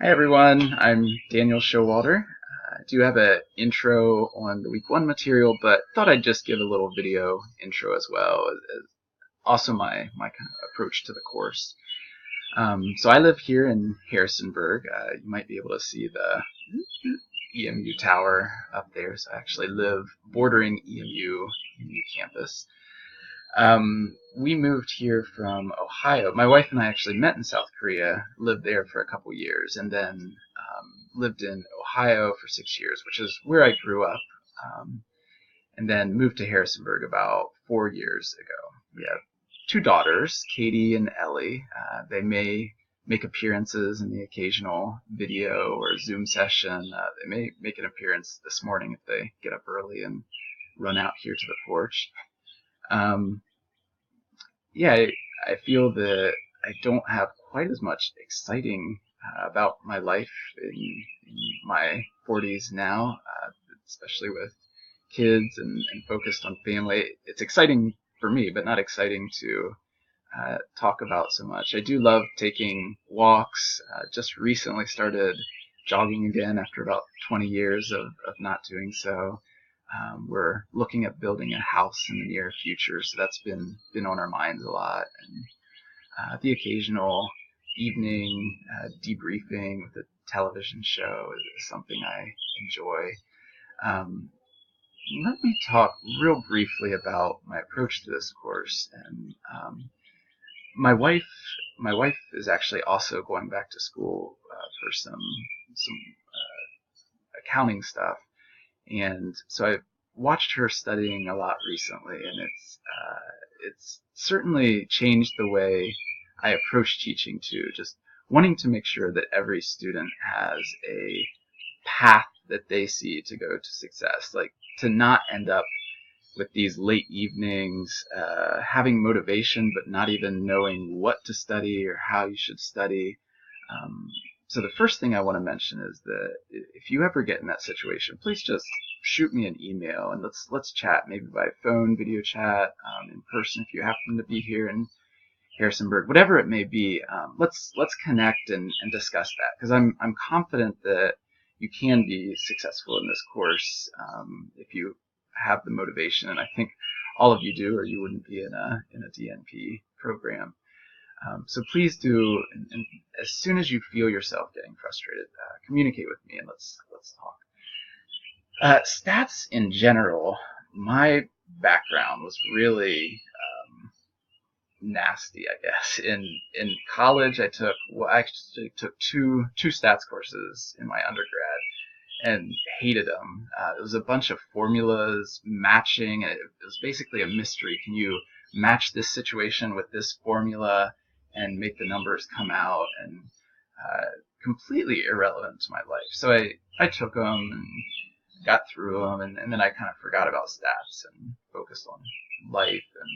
Hi everyone, I'm Daniel Showalter. I do have an intro on the week one material, but thought I'd just give a little video intro as well, as also my kind of approach to the course. So I live here in Harrisonburg. You might be able to see the EMU tower up there. So I actually live bordering EMU campus. We moved here from Ohio. My wife and I actually met in South Korea, lived there for a couple years, and then lived in Ohio for 6 years, which is where I grew up, and then moved to Harrisonburg about 4 years ago. We have two daughters, Katie and Ellie. They may make appearances in the occasional video or Zoom session. They may make an appearance this morning if they get up early and run out here to the porch. Um, yeah, I feel that I don't have quite as much exciting about my life in my 40s now, especially with kids and focused on family. It's exciting for me, but not exciting to talk about so much. I do love taking walks. Just recently started jogging again after about 20 years of not doing so. We're looking at building a house in the near future, so that's been on our minds a lot. And the occasional evening debriefing with a television show is something I enjoy. Um, Let me talk real briefly about my approach to this course. And my wife, my wife is actually also going back to school for some accounting stuff. And so I've watched her studying a lot recently, and it's certainly changed the way I approach teaching too. Just wanting to make sure that every student has a path that they see to go to success, like to not end up with these late evenings, having motivation but not even knowing what to study or how you should study. Um, so the first thing I want to mention is that if you ever get in that situation, please just shoot me an email and let's chat, maybe by phone, video chat, in person if you happen to be here in Harrisonburg, whatever it may be. Let's connect and discuss that, because I'm confident that you can be successful in this course if you have the motivation, and I think all of you do, or you wouldn't be in a DNP program. So please do, and as soon as you feel yourself getting frustrated, communicate with me and let's talk. Stats in general, my background was really nasty, I guess. In college, I actually took two stats courses in my undergrad and hated them. It was a bunch of formulas matching, and it was basically a mystery. Can you match this situation with this formula and make the numbers come out? And completely irrelevant to my life. So I took them and got through them, and then I kind of forgot about stats and focused on life and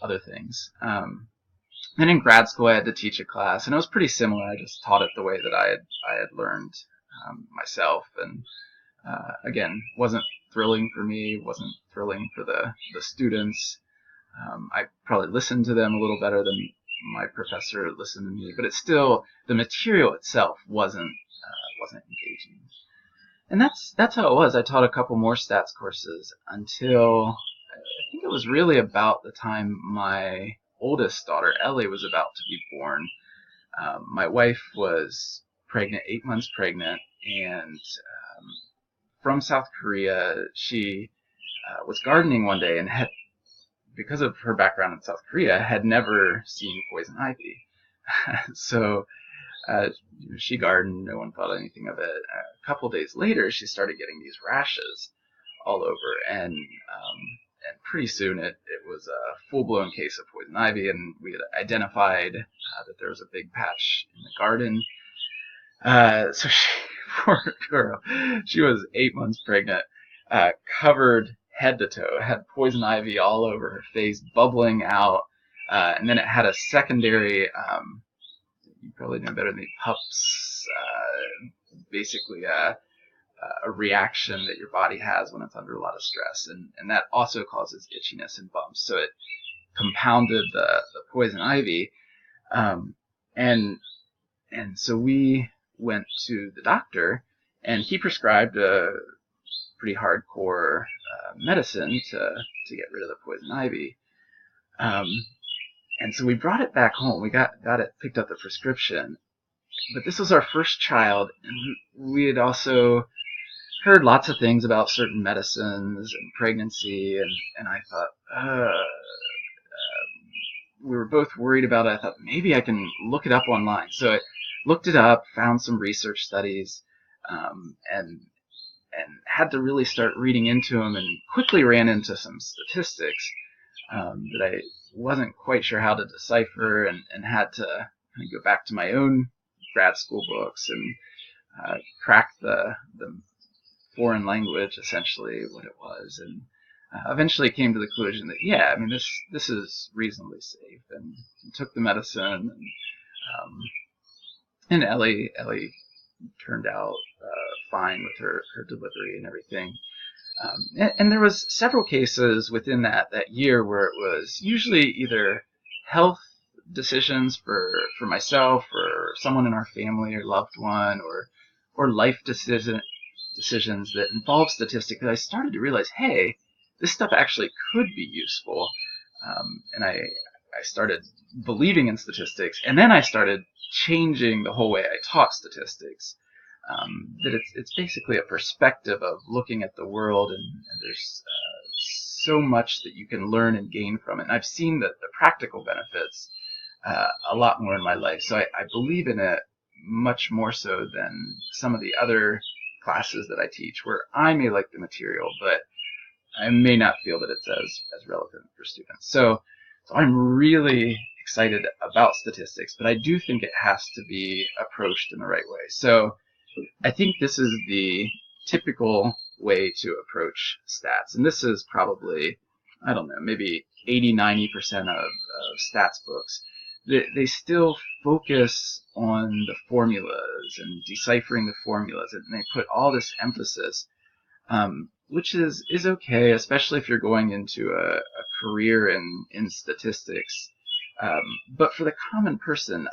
other things. Then in grad school, I had to teach a class, and it was pretty similar. I just taught it the way that I had learned myself, and again, wasn't thrilling for me, wasn't thrilling for the students. I probably listened to them a little better than my professor listened to me, but it's still, the material itself wasn't engaging. And that's how it was. I taught a couple more stats courses until I think it was really about the time my oldest daughter Ellie was about to be born. My wife was pregnant, 8 months pregnant, and from South Korea. She was gardening one day and had, because of her background in South Korea, had never seen poison ivy. So she gardened, no one thought anything of it. A couple days later, she started getting these rashes all over, and pretty soon it was a full-blown case of poison ivy, and we had identified that there was a big patch in the garden. So she, poor girl, she was 8 months pregnant, covered head to toe, had poison ivy all over her face, bubbling out, and then it had a secondary, you probably know better than me, PUPS, basically a reaction that your body has when it's under a lot of stress, and that also causes itchiness and bumps. So it compounded the poison ivy, and so we went to the doctor, and he prescribed a pretty hardcore medicine to get rid of the poison ivy. And so we brought it back home. We got it, picked up the prescription. But this was our first child, and we had also heard lots of things about certain medicines and pregnancy, and I thought, we were both worried about it. I thought maybe I can look it up online. So I looked it up, found some research studies, and had to really start reading into them, and quickly ran into some statistics that I wasn't quite sure how to decipher, and had to kind of go back to my own grad school books and crack the foreign language, essentially what it was, and eventually came to the conclusion that this is reasonably safe, and took the medicine, and Ellie turned out fine with her delivery and everything. And there was several cases within that year where it was usually either health decisions for myself or someone in our family or loved one, or life decisions that involve statistics, that I started to realize, hey, this stuff actually could be useful. And I started believing in statistics, and then I started changing the whole way I taught statistics. That it's basically a perspective of looking at the world, and there's so much that you can learn and gain from it. And I've seen the practical benefits a lot more in my life, so I believe in it much more so than some of the other classes that I teach, where I may like the material, but I may not feel that it's as relevant for students. So I'm really excited about statistics, but I do think it has to be approached in the right way. So I think this is the typical way to approach stats, and this is probably, I don't know, maybe 80-90% of stats books. They still focus on the formulas and deciphering the formulas, and they put all this emphasis, which is okay, especially if you're going into a career in statistics. But for the common person,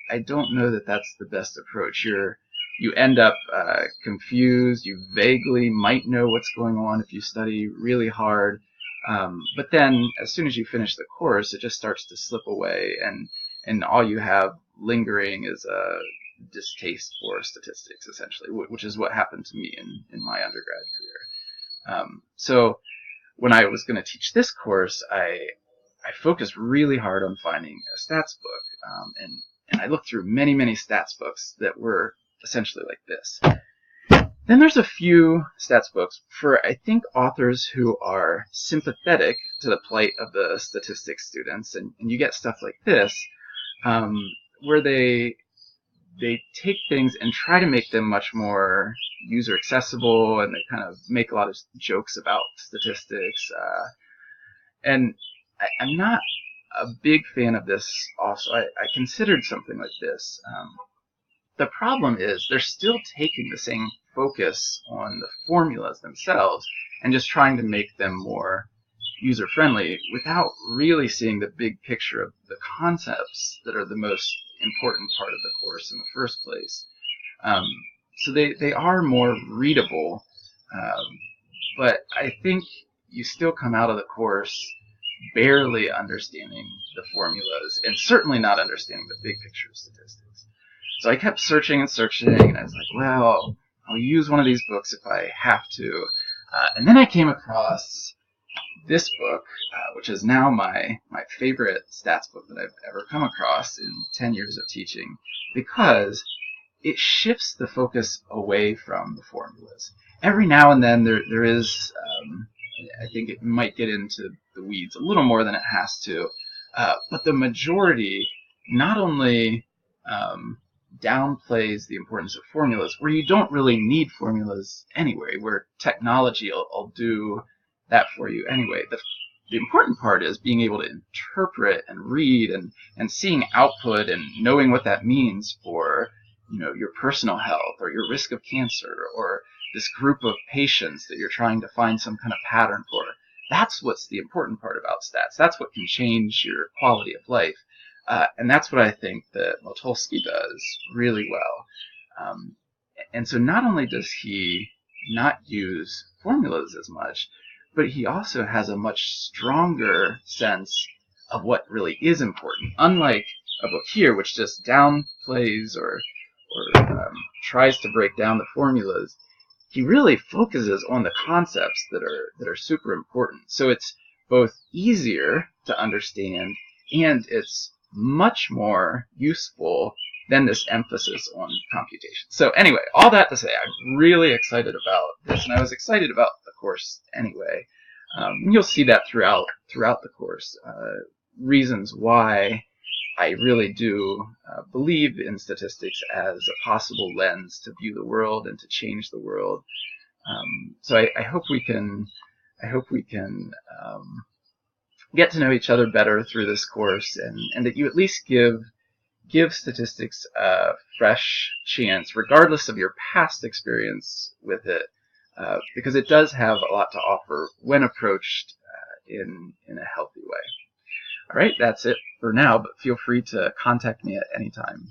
I don't know that that's the best approach. You end up confused. You vaguely might know what's going on if you study really hard. But then as soon as you finish the course, it just starts to slip away, and all you have lingering is a distaste for statistics, essentially, which is what happened to me in my undergrad career. So when I was going to teach this course, I focused really hard on finding a stats book, and I looked through many stats books that were essentially like this. Then there's a few stats books for, I think, authors who are sympathetic to the plight of the statistics students, and you get stuff like this, where they take things and try to make them much more user accessible, and they kind of make a lot of jokes about statistics. And I'm not a big fan of this also. I considered something like this. The problem is they're still taking the same focus on the formulas themselves and just trying to make them more user-friendly without really seeing the big picture of the concepts that are the most important part of the course in the first place. So they are more readable, but I think you still come out of the course barely understanding the formulas, and certainly not understanding the big picture of statistics. So I kept searching, and I was like, well, I'll use one of these books if I have to. And then I came across this book, which is now my favorite stats book that I've ever come across in 10 years of teaching, because it shifts the focus away from the formulas. Every now and then there is, I think it might get into the weeds a little more than it has to, but the majority not only downplays the importance of formulas, where you don't really need formulas anyway, where technology will do that for you anyway. The important part is being able to interpret and read and seeing output and knowing what that means for your personal health or your risk of cancer or this group of patients that you're trying to find some kind of pattern for. That's what's the important part about stats. That's what can change your quality of life. And that's what I think that Motulsky does really well. And so not only does he not use formulas as much, but he also has a much stronger sense of what really is important. Unlike a book here, which just downplays or tries to break down the formulas, he really focuses on the concepts that are super important. So it's both easier to understand and it's much more useful than this emphasis on computation. So anyway, all that to say, I'm really excited about this, and I was excited about the course anyway. You'll see that throughout the course. Reasons why I really do believe in statistics as a possible lens to view the world and to change the world. So I hope we can get to know each other better through this course, and that you at least give statistics a fresh chance, regardless of your past experience with it, because it does have a lot to offer when approached in a healthy way. All right, that's it for now, but feel free to contact me at any time.